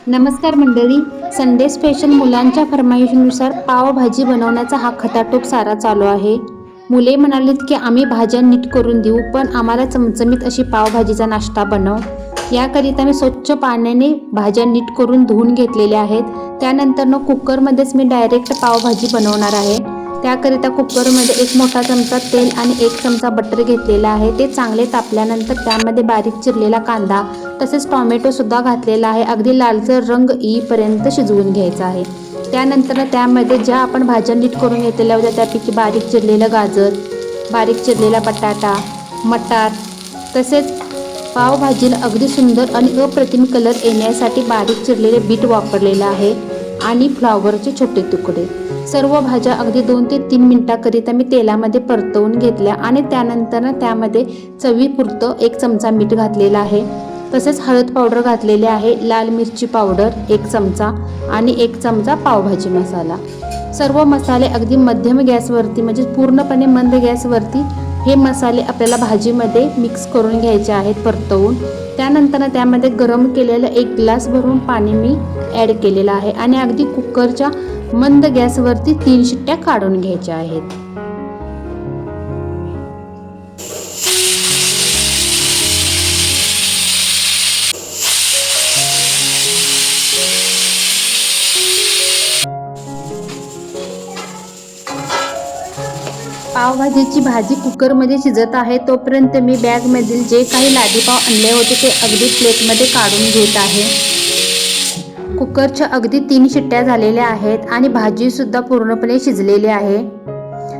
नमस्कार मंडळी. Sunday special मुलांच्या फरमाईशीनुसार पावभाजी बनवण्याचा हा खटाटोप सारा चालू आहे. मुले म्हणालीत की आम्ही भाज्या नीट करून देऊ, पण आम्हाला चमचमीत अशी पावभाजीचा नाश्ता बनव. याकरिता मी स्वच्छ पाण्याने भाज्या नीट करून धुवून घेतलेल्या आहेत. त्यानंतर कुकरमध्येच मी डायरेक्ट पावभाजी बनवणार आहे. त्याकरिता कुकरमध्ये 1 मोठा चमचा तेल आणि 1 चमचा बटर घेतलेला आहे. ते चांगले तापल्यानंतर त्यामध्ये बारीक चिरलेला कांदा तसेच टोमॅटोसुद्धा घातलेला आहे. अगदी लालसर रंग येईपर्यंत शिजवून घ्यायचा आहे. त्यानंतर त्यामध्ये ज्या आपण भाज्या नीट करून घेतलेल्या होत्या त्यापैकी बारीक चिरलेलं गाजर, बारीक चिरलेला बटाटा, मटार तसेच पावभाजीला अगदी सुंदर आणि अप्रतिम कलर येण्यासाठी बारीक चिरलेले बीट वापरलेलं आहे आणि फ्लॉवरचे छोटे तुकडे. सर्व भाज्या अगदी 2 ते 3 मिनिटाकरिता मी तेलामध्ये परतवून घेतल्या आणि त्यानंतर त्यामध्ये चवीपुरतं 1 चमचा मीठ घातलेला आहे. तसेच हळद पावडर घातलेले आहे, लाल मिरची पावडर 1 चमचा आणि 1 चमचा पावभाजी मसाला. सर्व मसाले अगदी मध्यम गॅसवरती म्हणजे पूर्णपणे मंद गॅसवरती हे मसाले आपल्याला भाजीमध्ये मिक्स करून घ्यायचे आहेत परतवून. त्यानंतर त्यामध्ये गरम केलेलं 1 ग्लास भरून पाणी मी ॲड केलेलं आहे आणि अगदी कुकरच्या मंद गॅसवरती 3 शिट्ट्या काढून घ्यायच्या आहेत. पावभाजीची भाजी कुकरमध्ये शिजत आहे तोपर्यंत मी बॅगमधील जे काही लादी पाव आणले होते ते अगदी प्लेटमध्ये काढून घेत आहे. कुकरच्या अगदी 3 शिट्ट्या झालेल्या आहेत आणि भाजीसुद्धा पूर्णपणे शिजलेली आहे.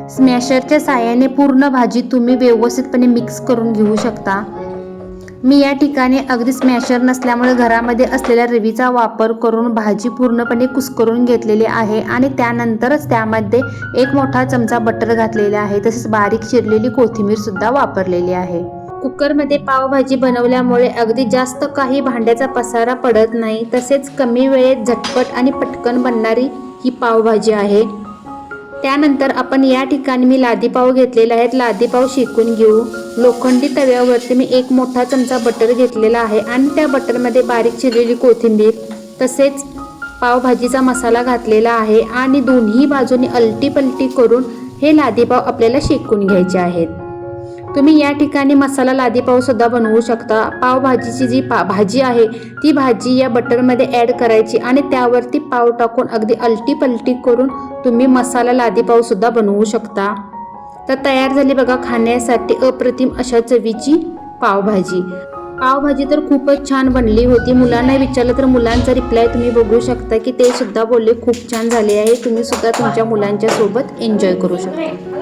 स्मॅशरच्या साहाय्याने पूर्ण भाजी तुम्ही व्यवस्थितपणे मिक्स करून घेऊ शकता. मी या ठिकाणी अगदी स्मॅशर नसल्यामुळे घरामध्ये असलेल्या रवीचा वापर करून भाजी पूर्णपणे कुस्करून घेतलेली आहे आणि त्यानंतरच त्यामध्ये 1 मोठा चमचा बटर घातलेला आहे. तसेच बारीक चिरलेली कोथिंबीर सुद्धा वापरलेली आहे. कुकरमध्ये पावभाजी बनवल्यामुळे अगदी जास्त काही भांड्याचा पसारा पडत नाही. तसेच कमी वेळेत झटपट आणि पटकन बनणारी ही पावभाजी आहे. त्यानंतर आपण या ठिकाणी मी लादी पाव घेतलेले आहेत. लादी पाव शेकून घेऊ. लोखंडी तव्यावरती मी 1 मोठा चमचा बटर घेतलेला आहे आणि त्या बटरमध्ये बारीक चिरलेली कोथिंबीर तसेच पावभाजीचा मसाला घातलेला आहे आणि दोन्ही बाजूनी अलटी-पलटी करून हे लादी पाव आपल्याला शेकून घ्यायचे आहेत. तुम्ही या ठिकाणी मसाला लादी पाव सुद्धा बनवू शकता. पावभाजीची जी भाजी आहे ती भाजी या बटरमध्ये ॲड करायची आणि त्यावरती पाव टाकून अगदी अलटी-पलटी करून तुम्ही मसाला लादी पाव सुद्धा बनवू शकता. तर तयार झाली बघा खाण्यासाठी अप्रतिम अशा चवीची पावभाजी. पावभाजी तर खूपच छान बनली होती. मुलांना विचारलं तर मुलांचा रिप्लाय तुम्ही बघू शकता की ते सुद्धा बोलले खूप छान झाले आहे. तुम्ही सुद्धा तुमच्या मुलांच्या सोबत एन्जॉय करू शकता.